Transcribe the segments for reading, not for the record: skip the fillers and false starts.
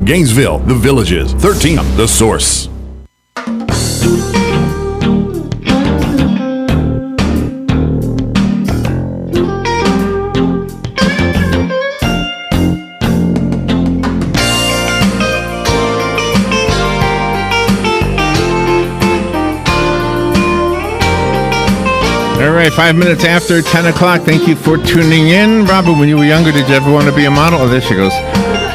Gainesville, The Villages, 13, The Source. All right, 5 minutes after 10 o'clock. Thank you for tuning in. Robin, when you were younger, did you ever want to be a model? Oh, there she goes.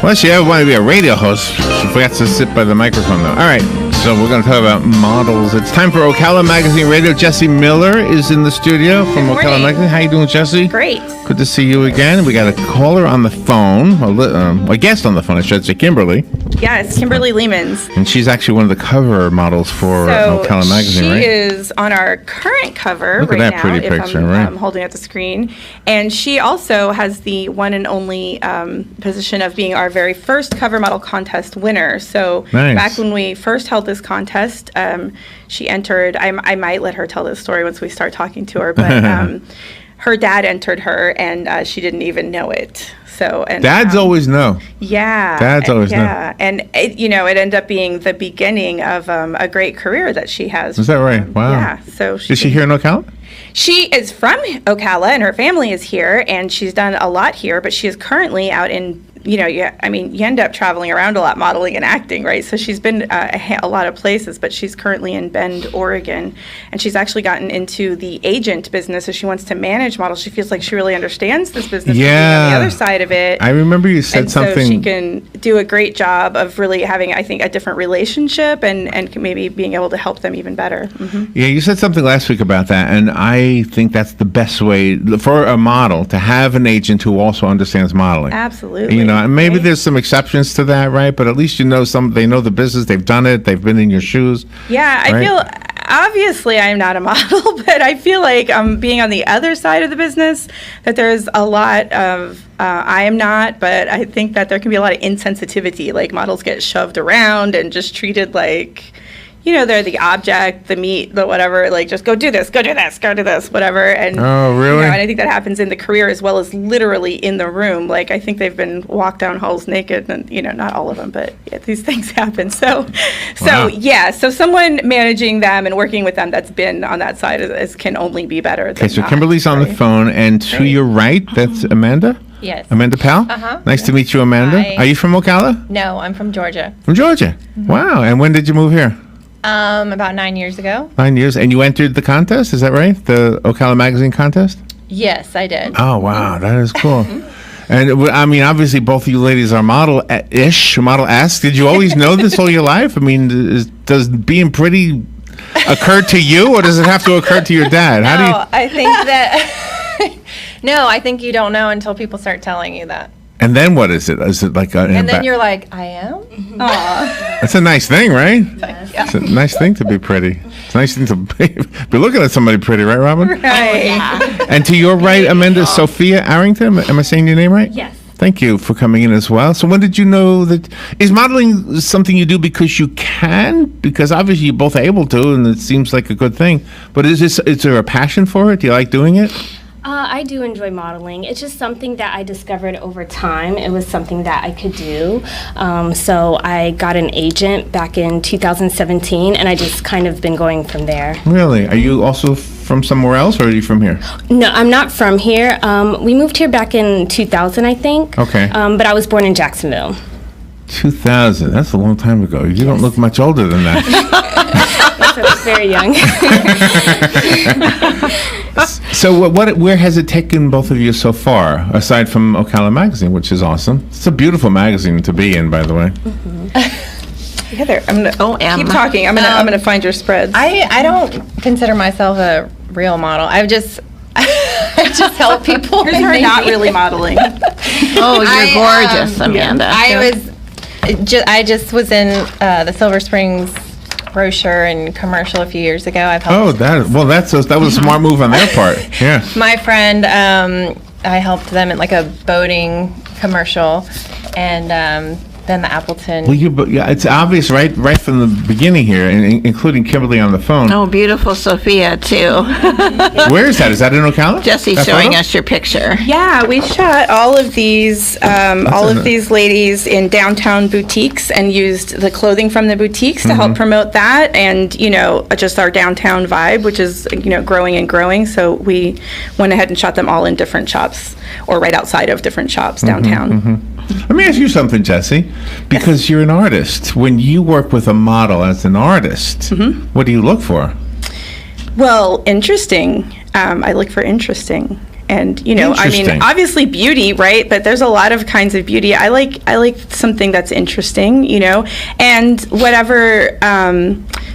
Unless you ever want to be a radio host. She forgot to sit by the microphone, though. All right, so we're going to talk about models. It's time for Ocala Magazine Radio. Jessi Miller is in the studio from Ocala Magazine. How you doing, Jessi? Great. Good to see you again. We got a caller on the phone, a guest on the phone, I should say, Kimberly. Yes, Kimberly Lehmans. And she's actually one of the cover models for Ocala Magazine, right? She is on our current cover Look right at that now, pretty if picture, I'm right? holding up the screen. And she also has the one and only position of being our very first cover model contest winner. So Nice. back when we first held this contest, she entered, I might let her tell this story once we start talking to her, but her dad entered her and she didn't even know it. So, and Dads always know. Yeah. Dads always know. Yeah, and it ended up being the beginning of a great career that she has. Is that right? Wow. Yeah. So Is she here in Ocala? She is from Ocala, and her family is here, and she's done a lot here. But she is currently out in, you end up traveling around a lot, modeling and acting, right? So she's been a lot of places, but she's currently in Bend, Oregon, and she's actually gotten into the agent business. So she wants to manage models. She feels like she really understands this business. Yeah. On the other side of it. I remember you said and something. So she can do a great job of really having, I think, a different relationship and maybe being able to help them even better. Mm-hmm. Yeah, you said something last week about that, and I think that's the best way for a model to have an agent who also understands modeling. Absolutely. And maybe right? there's some exceptions to that, right? But at least they know the business, they've done it, they've been in your shoes. Yeah, I feel, obviously I'm not a model, but I feel like being on the other side of the business, that there's a lot of, I am not, but I think that there can be a lot of insensitivity, like models get shoved around and just treated like, they're the object, the meat, the whatever, like just go do this, whatever. And, oh, really? And I think that happens in the career as well as literally in the room. Like, I think they've been walked down halls naked and, not all of them, but these things happen. So someone managing them and working with them that's been on that side can only be better. Okay, so Kimberly's on the phone, and to your right, that's Amanda? Yes. Amanda Pell? Uh-huh. Nice to meet you, Amanda. Hi. Are you from Ocala? No, I'm from Georgia. From Georgia? Mm-hmm. Wow. And when did you move here? About 9 years ago. 9 years. And you entered the contest, is that right? The Ocala Magazine contest? Yes, I did. Oh, wow. That is cool. And, obviously, both of you ladies are model-ish, Model-esque. Did you always know this all your life? Does being pretty occur to you, or does it have to occur to your dad? I think that... No, I think you don't know until people start telling you that. And then what is it? Is it like and then you're like, I am? Aw. That's a nice thing, right? Yeah. It's a nice thing to be pretty. It's a nice thing to be looking at somebody pretty, right, Robin? Right. And to your right, Amanda, Sophia Arrington. Am I saying your name right? Yes. Thank you for coming in as well. So when did you know that... Is modeling something you do because you can? Because obviously you're both able to, and it seems like a good thing. But is there a passion for it? Do you like doing it? I do enjoy modeling. It's just something that I discovered over time. It was something that I could do. So I got an agent back in 2017, and I just kind of been going from there. Really? Are you also from somewhere else, or are you from here? No, I'm not from here. We moved here back in 2000, I think. Okay. But I was born in Jacksonville. 2000. That's a long time ago. You don't look much older than that. That's very young. So where has it taken both of you so far, aside from Ocala Magazine, which is awesome? It's a beautiful magazine to be in, by the way. Mm-hmm. Heather, I'm gonna keep talking. I'm gonna find your spreads. I don't consider myself a real model. I just help people. Here's her not really modeling. Oh, you're gorgeous, Amanda. I just was in the Silver Springs brochure and commercial a few years ago. I've helped. That was a smart move on their part. Yeah. My friend, I helped them in like a boating commercial, and than the Appleton. Well, it's obvious right from the beginning here, including Kimberly on the phone. Oh, beautiful Sophia, too. Where is that? Is that in Ocala? Jesse's showing us your picture. Yeah, we shot all of these ladies in downtown boutiques and used the clothing from the boutiques to help promote that, and just our downtown vibe, which is growing and growing. So we went ahead and shot them all in different shops or right outside of different shops downtown. Let me ask you something, Jessi, because you're an artist. When you work with a model as an artist, what do you look for? Well, interesting. I look for interesting. And I mean, obviously beauty, right? But there's a lot of kinds of beauty. I like something that's interesting, and whatever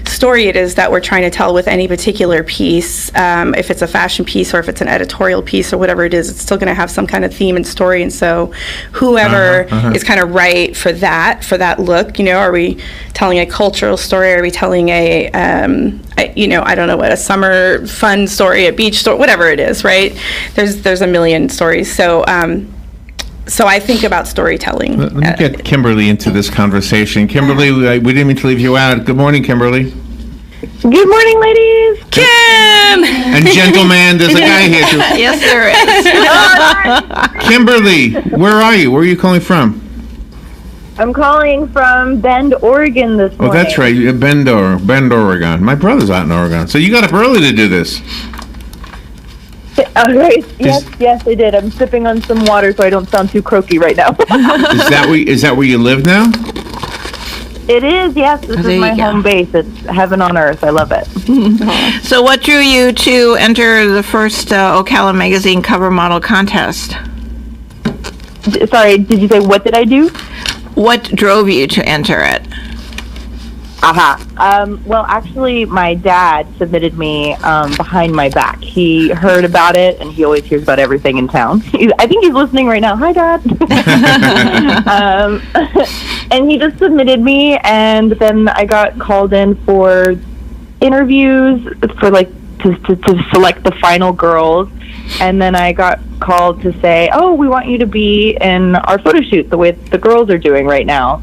story it is that we're trying to tell with any particular piece. If it's a fashion piece or if it's an editorial piece or whatever it is, it's still going to have some kind of theme and story. And so, whoever is kind of right for that look, are we telling a cultural story? Are we telling a I don't know what, a summer fun story, a beach story, whatever it is, right? There's a million stories. So I think about storytelling. Let me get Kimberly into this conversation. Kimberly, we didn't mean to leave you out. Good morning, Kimberly. Good morning, ladies. Kim! And gentleman, there's a guy here too. Yes, there is. Kimberly, where are you? Where are you calling from? I'm calling from Bend, Oregon this morning. Oh, that's right. Bend, Oregon. My brother's out in Oregon. So you got up early to do this. All right. Yes, I did. I'm sipping on some water so I don't sound too croaky right now. Is that where you live now? It is, yes. This is my home base. It's heaven on earth. I love it. So what drew you to enter the first Ocala Magazine cover model contest? Sorry, did you say what did I do? What drove you to enter it? Well, actually, my dad submitted me behind my back. He heard about it, and he always hears about everything in town. I think he's listening right now. Hi, Dad. And he just submitted me, and then I got called in for interviews for to select the final girls. And then I got called to say, oh, we want you to be in our photo shoot the way the girls are doing right now,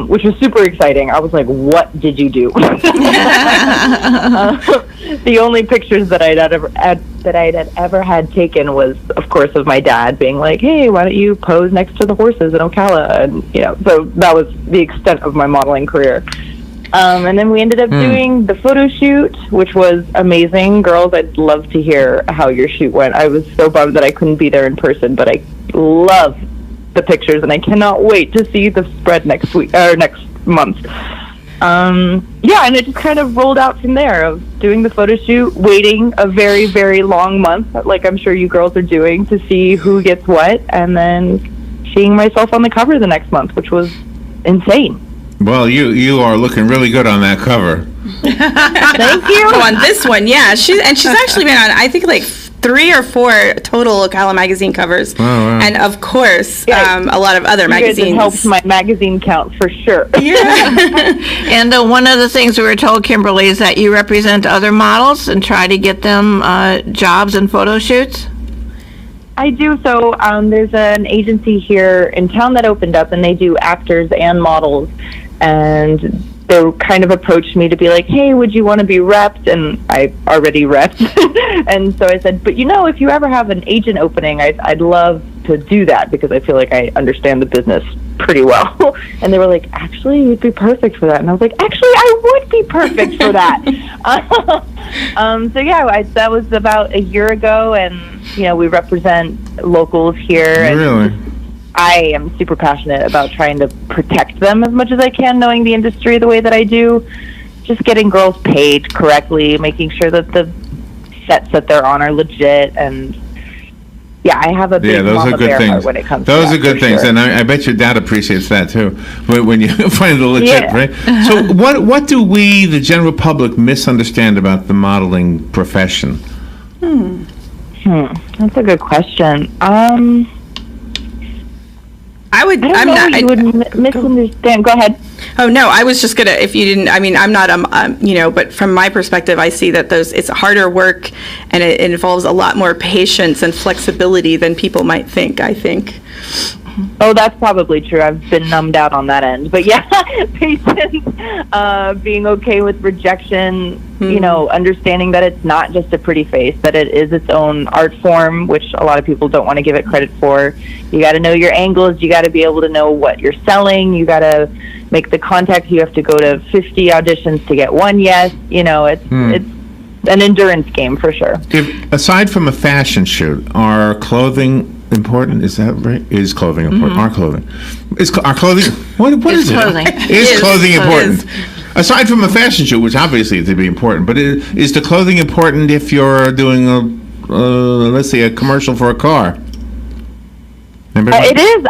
which was super exciting. I was like, what did you do? The only pictures that I'd ever had taken was, of course, of my dad being like, hey, why don't you pose next to the horses in Ocala? And, so that was the extent of my modeling career. And then we ended up doing the photo shoot, which was amazing. Girls, I'd love to hear how your shoot went. I was so bummed that I couldn't be there in person, but I love the pictures, and I cannot wait to see the spread next month. And it just kind of rolled out from there of doing the photo shoot, waiting a very, very long month, like I'm sure you girls are doing, to see who gets what, and then seeing myself on the cover the next month, which was insane. Well, you are looking really good on that cover. Thank you. On this one, yeah. She's actually been on, I think, like 3 or 4 total Ocala magazine covers. Oh, wow. And of course, a lot of other magazines. It helps my magazine count for sure. Yeah. And one of the things we were told, Kimberly, is that you represent other models and try to get them jobs and photo shoots. I do. So there's an agency here in town that opened up, and they do actors and models. And they kind of approached me to be like, hey, would you want to be repped? And I already repped. And so I said, but if you ever have an agent opening, I'd love to do that, because I feel like I understand the business pretty well. And they were like, actually, you'd be perfect for that. And I was like, actually, I would be perfect for that. That was about a year ago, and we represent locals here. Really? And I am super passionate about trying to protect them as much as I can, knowing the industry the way that I do. Just getting girls paid correctly, making sure that the sets that they're on are legit, and I have a big mama bear heart when it comes to that. Those are good things, and I bet your dad appreciates that too, when you find the legit, right? So what do we, the general public, misunderstand about the modeling profession? That's a good question. You would misunderstand. Go ahead. Oh no, I was just gonna. If you didn't, I'm not. But from my perspective, I see that it's harder work, and it involves a lot more patience and flexibility than people might think. I think. Oh, that's probably true. I've been numbed out on that end. But yeah, patience, being okay with rejection, understanding that it's not just a pretty face, that it is its own art form, which a lot of people don't want to give it credit for. You got to know your angles. You got to be able to know what you're selling. You got to make the contacts. You have to go to 50 auditions to get one yes. It's an endurance game for sure. Aside from a fashion shoot, are clothing important? Is that right? Is clothing important? Our clothing. Our clothing. What is clothing. It? Is clothing important? Aside from a fashion show, which obviously is to be important, but is the clothing important if you're doing let's say, a commercial for a car? It is.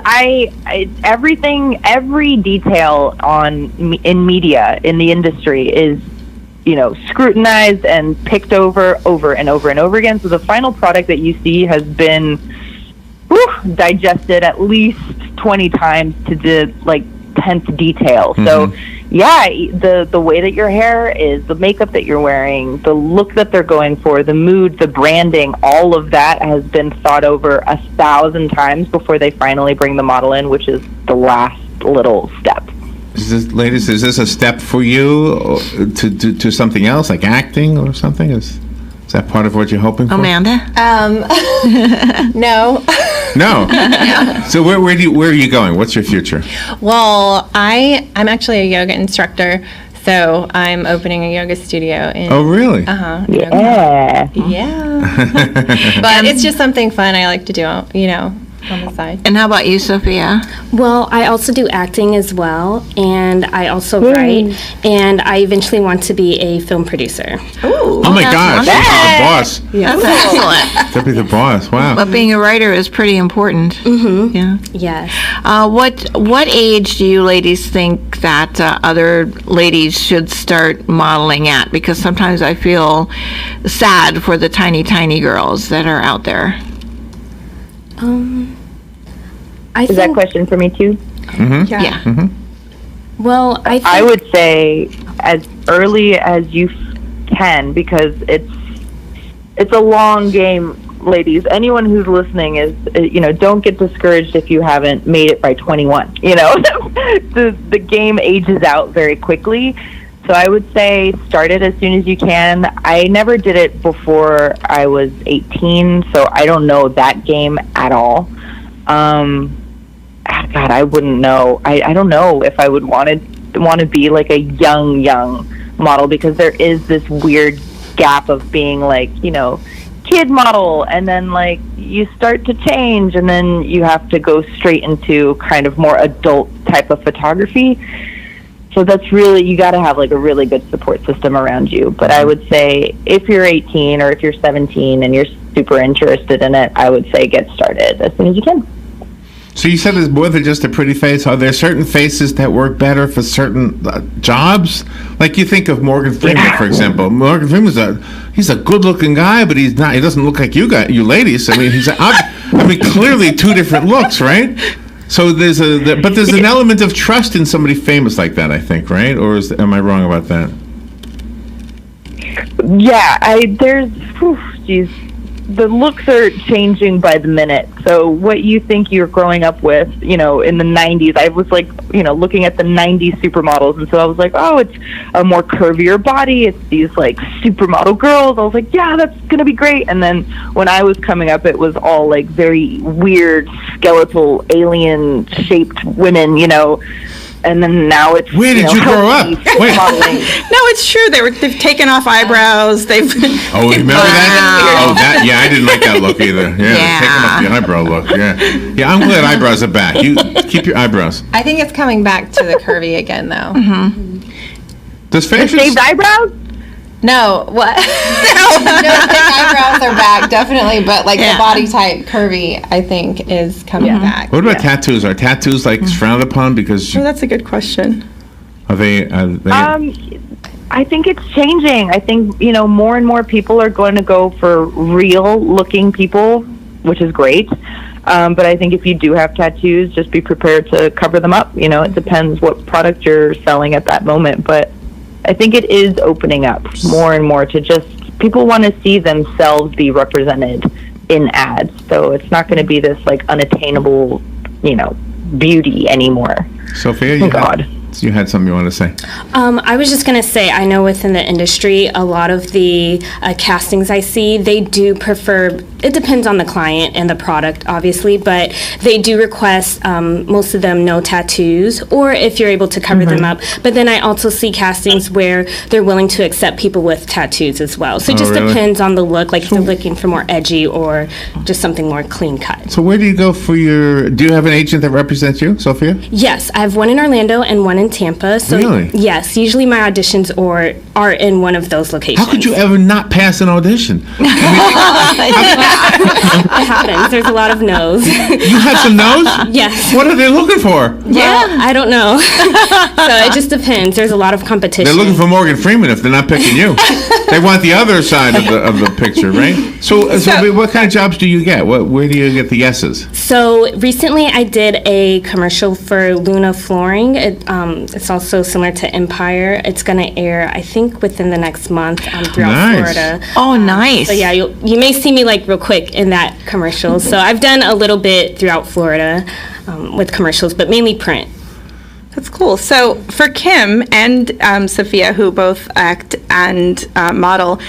Every detail in media in the industry is, scrutinized and picked over and over and over again. So the final product that you see has been digested at least 20 times to the 10th detail. So yeah, the way that your hair is, the makeup that you're wearing, the look that they're going for, the mood, the branding, all of that has been thought over 1,000 times before they finally bring the model in, which is the last little step. Ladies, is this a step for you to something else, like acting or something? Is that part of what you're hoping for? Amanda? No. No. So where are you going? What's your future? Well, I'm actually a yoga instructor, so I'm opening a yoga studio in. Oh, really? Yeah. Yeah. But it's just something fun I like to do, on the side. And how about you, Sophia? Well, I also do acting as well, and I also write, and I eventually want to be a film producer. Ooh. Oh my gosh, you're the boss. That's excellent. To be the boss, wow. But being a writer is pretty important. Mm-hmm. Yeah. Yes. What age do you ladies think that other ladies should start modeling at? Because sometimes I feel sad for the tiny, tiny girls that are out there. Is that question for me too? Mm-hmm. Yeah. Mm-hmm. Well, I would say as early as you can, because it's a long game, ladies. Anyone who's listening is, don't get discouraged if you haven't made it by 21. The game ages out very quickly. So I would say start it as soon as you can. I never did it before I was 18, so I don't know that game at all. God, I wouldn't know. I don't know if I would want to be like a young model, because there is this weird gap of being kid model, and then you start to change, and then you have to go straight into kind of more adult type of photography. So that's really, you got to have a really good support system around you. But I would say if you're 18 or if you're 17 and you're super interested in it, I would say get started as soon as you can. So you said it's more than just a pretty face. Are there certain faces that work better for certain jobs? Like you think of Morgan Freeman, for example. Morgan Freeman's he's a good-looking guy, but he's not. He doesn't look like you ladies. I mean, clearly two different looks, right? So there's an element of trust in somebody famous like that, I think, right? Or am I wrong about that? Yeah, the looks are changing by the minute. So what you think you're growing up with, in the 90s, I was looking at the 90s supermodels, and so I was like, oh, it's a more curvier body, it's these supermodel girls. I was like, yeah, that's gonna be great. And then when I was coming up, it was all very weird skeletal alien shaped women, and then now it's where did you grow up? Wait. No, it's true. They've taken off eyebrows. Oh, remember that? Oh, that. Yeah, I didn't like that look either. Yeah. Taking off the eyebrow look. Yeah. I'm glad eyebrows are back. You keep your eyebrows. I think it's coming back to the curvy again, though. Mm-hmm. Does fashion shaved eyebrows? No, what? No, thick eyebrows are back, definitely, but the body type curvy, I think, is coming back. What about tattoos? Are tattoos frowned upon because? Oh, that's a good question. Are they? I think it's changing. I think more and more people are going to go for real-looking people, which is great. But I think if you do have tattoos, just be prepared to cover them up. It depends what product you're selling at that moment, but I think it is opening up more and more to just, people want to see themselves be represented in ads. So it's not going to be this unattainable beauty anymore. Sophia, you had something you want to say? I was just going to say, I know within the industry, a lot of the castings I see, they do prefer, it depends on the client and the product, obviously, but they do request, most of them, no tattoos, or if you're able to cover them up. But then I also see castings where they're willing to accept people with tattoos as well. So it just depends on the look, like if they're looking for more edgy or just something more clean cut. So where do you go for do you have an agent that represents you, Sophia? Yes, I have one in Orlando and one in Tampa. So really? Yes, usually my auditions are in one of those locations. How could you ever not pass an audition? It happens. There's a lot of no's. You have some no's? Yes. What are they looking for? Yeah, I don't know. So it just depends. There's a lot of competition. They're looking for Morgan Freeman if they're not picking you. They want the other side of the picture, right? So what kind of jobs do you get? Where do you get the yeses? So recently I did a commercial for Luna Flooring. It's also similar to Empire. It's going to air, I think, within the next month throughout Florida. Oh, nice. So yeah, you may see me like real quick in that commercial. So I've done a little bit throughout Florida with commercials, but mainly print. That's cool. So for Kim and Sophia, who both act and model,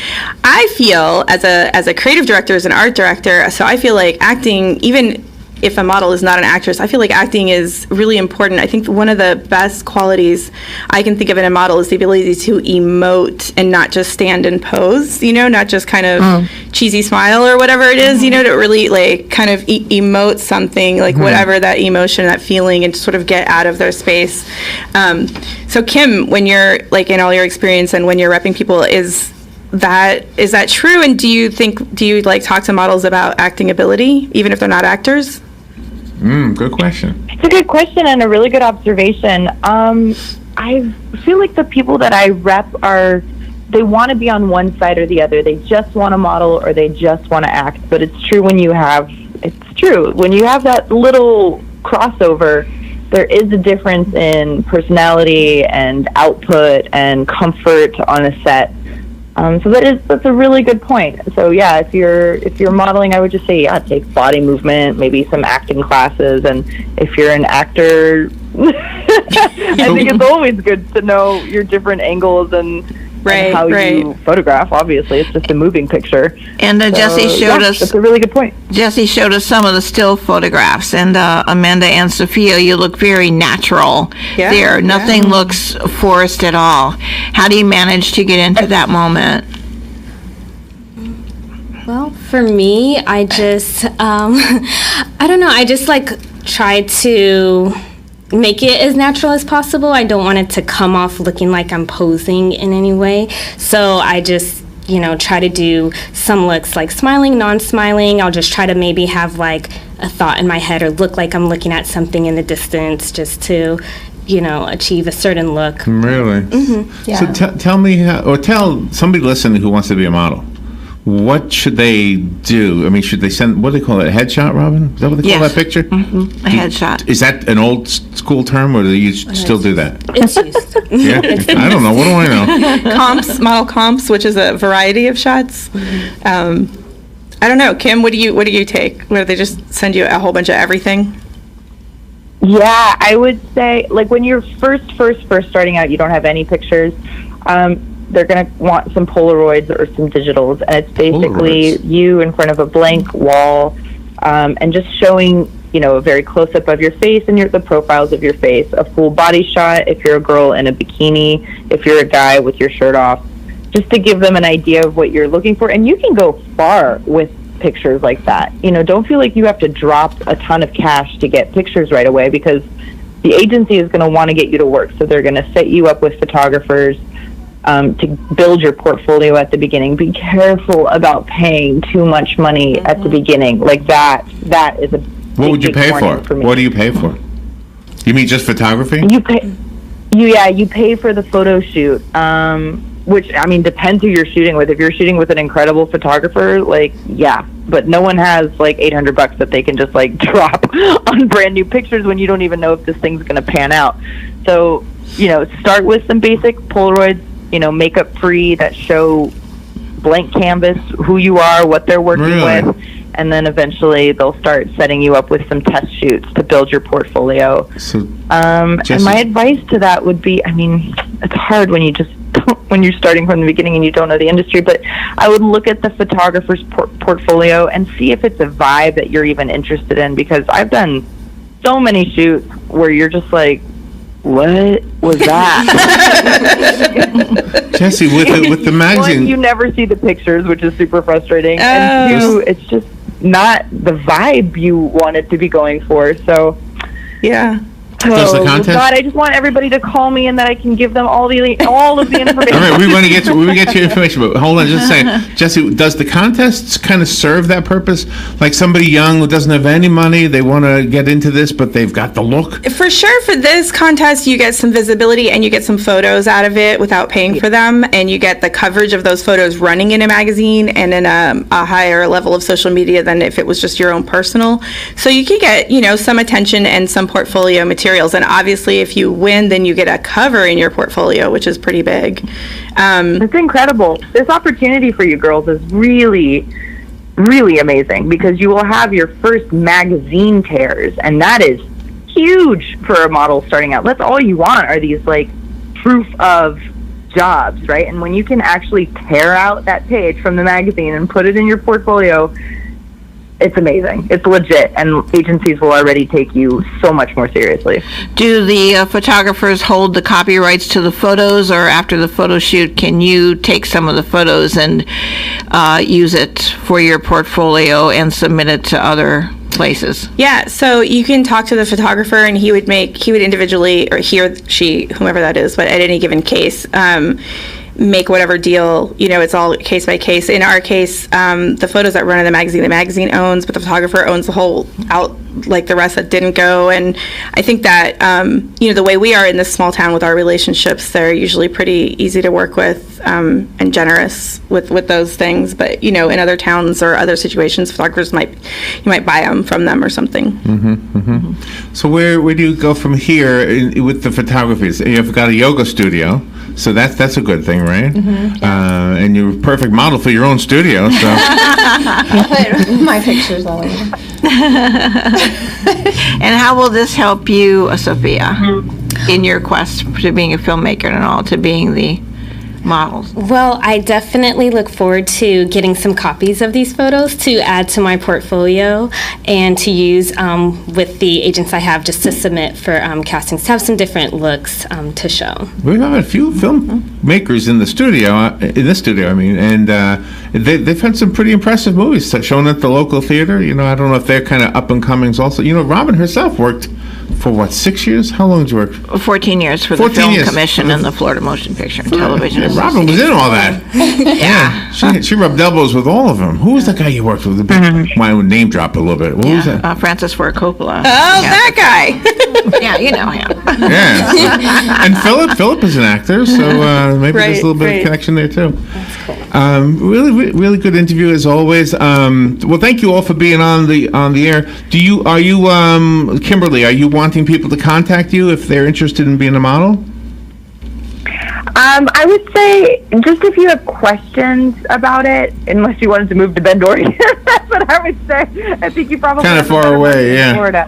I feel as a creative director, as an art director, so I feel like acting, even if a model is not an actress, I feel like acting is really important. I think one of the best qualities I can think of in a model is the ability to emote and not just stand and pose, not just kind of cheesy smile or whatever it is, to really like kind of emote something, like whatever that emotion, that feeling, and sort of get out of their space. So Kim, when you're like in all your experience and when you're repping people, is that true? And do you like talk to models about acting ability, even if they're not actors? Good question. It's a good question and a really good observation. I feel like the people that I rep they want to be on one side or the other. They just want to model or they just want to act. But it's true when you have that little crossover, there is a difference in personality and output and comfort on a set. So that's a really good point. So yeah, if you're modeling, I would just say take body movement, maybe some acting classes, and if you're an actor, I think it's always good to know your different angles and how you photograph. Obviously, it's just a moving picture. And Jessi showed us. That's a really good point. Jessi showed us some of the still photographs, and Amanda and Sophia, you look very natural there. Nothing looks forced at all. How do you manage to get into that moment? Well, for me, I just, I don't know. I just try to make it as natural as possible. I don't want it to come off looking like I'm posing in any way. So I just, try to do some looks like smiling, non-smiling. I'll just try to maybe have like a thought in my head or look like I'm looking at something in the distance just to, achieve a certain look. Really? Mm-hmm. Yeah. So tell me, or tell somebody listening who wants to be a model, what should they do? I mean, should they send, what do they call it, a headshot, Robin? Is that what they call that picture? Mm-hmm. A headshot. Is that an old school term, or do you still do that? It's used. Yeah? I don't know. What do I know? Model comps, which is a variety of shots. I don't know. Kim, what do you take? Where they just send you a whole bunch of everything? Yeah, I would say, when you're first starting out, you don't have any pictures. They're going to want some Polaroids or some digitals, and it's basically you in front of a blank wall, and just showing, a very close-up of your face and the profiles of your face, a full body shot if you're a girl in a bikini, if you're a guy with your shirt off, just to give them an idea of what you're looking for. And you can go far with pictures like that. Don't feel like you have to drop a ton of cash to get pictures right away, because the agency is going to want to get you to work. So they're going to set you up with photographers to build your portfolio at the beginning. Be careful about paying too much money at the beginning. That is a what would you pay for? What do you pay for? You mean just photography? You pay for the photo shoot, which, depends who you're shooting with. If you're shooting with an incredible photographer, but no one has $800 that they can just drop on brand new pictures when you don't even know if this thing's going to pan out. So, start with some basic Polaroids, makeup free, that show blank canvas, who you are, what they're working with. and then eventually they'll start setting you up with some test shoots to build your portfolio. So, and my advice to that would be, I mean, it's hard when you just when you're starting from the beginning and you don't know the industry, but I would look at the photographer's portfolio and see if it's a vibe that you're even interested in, because I've done so many shoots where you're just like, what was that? Jessi, with the magazine, one, you never see the pictures, which is super frustrating, and two, it's just not the vibe you want it to be going for. So Yeah. Does the contest? God, I just want everybody to call me and that I can give them all of the information. All right, we want to get your information, but hold on, just saying, Jessi, does the contests kind of serve that purpose? Like somebody young who doesn't have any money, they want to get into this, but they've got the look? For sure, for this contest, you get some visibility and you get some photos out of it without paying for them, and you get the coverage of those photos running in a magazine and in a higher level of social media than if it was just your own personal. So you can get, some attention and some portfolio materials. And obviously, if you win, then you get a cover in your portfolio, which is pretty big. It's incredible. This opportunity for you girls is really, really amazing, because you will have your first magazine tears, and that is huge for a model starting out. That's all you want are these proof of jobs, right? And when you can actually tear out that page from the magazine and put it in your portfolio, it's amazing. It's legit, and agencies will already take you so much more seriously. Do the photographers hold the copyrights to the photos, or after the photo shoot, can you take some of the photos and use it for your portfolio and submit it to other places? Yeah, so you can talk to the photographer, and he would individually, or he or she, whomever that is, but at any given case, make whatever deal, it's all case by case. In our case, the photos that run in the magazine owns, but the photographer owns the whole out, like the rest that didn't go. And I think that, the way we are in this small town with our relationships, they're usually pretty easy to work with and generous with those things. But, in other towns or other situations, photographers you might buy them from them or something. Mm-hmm, mm-hmm. So where do you go from here with the photography? You've got a yoga studio. So that's a good thing, right? Mm-hmm. And you're a perfect model for your own studio. So I put my pictures all over. And how will this help you, Sophia, in your quest to being a filmmaker and all, to being the models? Well, I definitely look forward to getting some copies of these photos to add to my portfolio and to use with the agents I have, just to submit for castings, to have some different looks to show. We have a few filmmakers in this studio, and they've had some pretty impressive movies shown at the local theater. I don't know if they're kind of up and comings also. Robin herself worked for 6 years? How long did you work? 14 years for the Film Commission and the Florida Motion Picture and Television. Yeah, Robin was in all that. Yeah. She rubbed elbows with all of them. Who was the guy you worked with? The big, my name drop a little bit. What was that? Francis Ford Coppola. Oh, that guy. Yeah, you know him. Yeah. And Philip is an actor, so maybe there's a little bit of connection there too. That's cool. Really, really good interview as always. Well, thank you all for being on the air. Are you Kimberly? Are you wanting people to contact you if they're interested in being a model? I would say just if you have questions about it, unless you wanted to move to Bend, Oregon. That's what I would say. I think you probably kind of far away, yeah. Florida.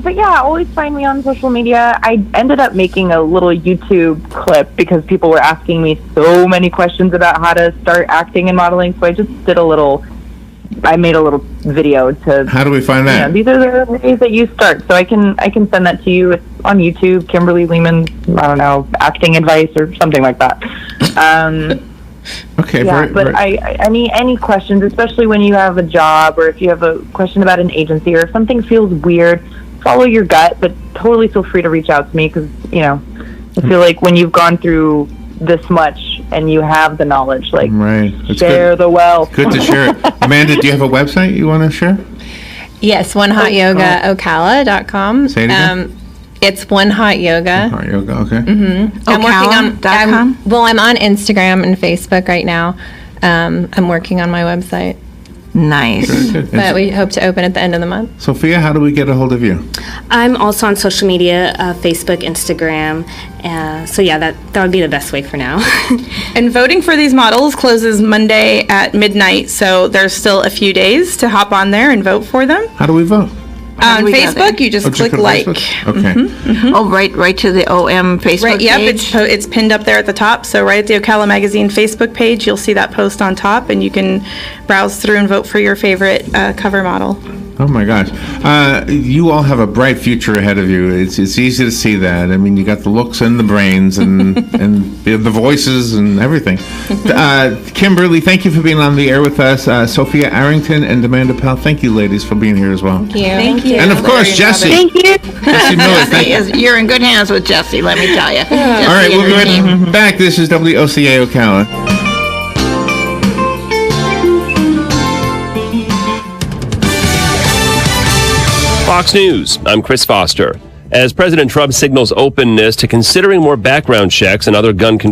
But yeah, always find me on social media. I ended up making a little YouTube clip because people were asking me so many questions about how to start acting and modeling. So I just did I made a little video to. How do we find that? These are the ways that you start. So I can send that to you. It's on YouTube, Kimberly Lehman, I don't know, acting advice or something like that. Okay. Yeah, but any questions, especially when you have a job or if you have a question about an agency or if something feels weird, follow your gut, but totally feel free to reach out to me because, I feel like when you've gone through this much and you have the knowledge, share the wealth. Good to share it. Amanda, do you have a website you want to share? Yes, onehotyogaocala.com. Say it again. It's One Hot Yoga. Hot Yoga, okay. Mm-hmm. I'm on Instagram and Facebook right now. I'm working on my website. Nice. Very good. But we hope to open at the end of the month. Sophia, how do we get a hold of you? I'm also on social media, Facebook, Instagram. So yeah, that would be the best way for now. And voting for these models closes Monday at midnight, so there's still a few days to hop on there and vote for them. How do we vote? On we go Facebook, you just click go to like. Facebook? Okay. Oh, right to the OM Facebook Right, yep, page? it's pinned up there at the top. So right at the Ocala Magazine Facebook page, you'll see that post on top, and you can browse through and vote for your favorite cover model. Oh my gosh. You all have a bright future ahead of you. It's easy to see that. I mean, you got the looks and the brains and the voices and everything. Kimberly, thank you for being on the air with us. Sophia Arrington and Amanda Pell, thank you ladies for being here as well. Thank you. And of course, Jessi. Thank you. Jessi Miller, thank you. You're in good hands with Jessi, let me tell you. All right, we'll be right back. This is WOCA Ocala. Fox News, I'm Chris Foster. As President Trump signals openness to considering more background checks and other gun control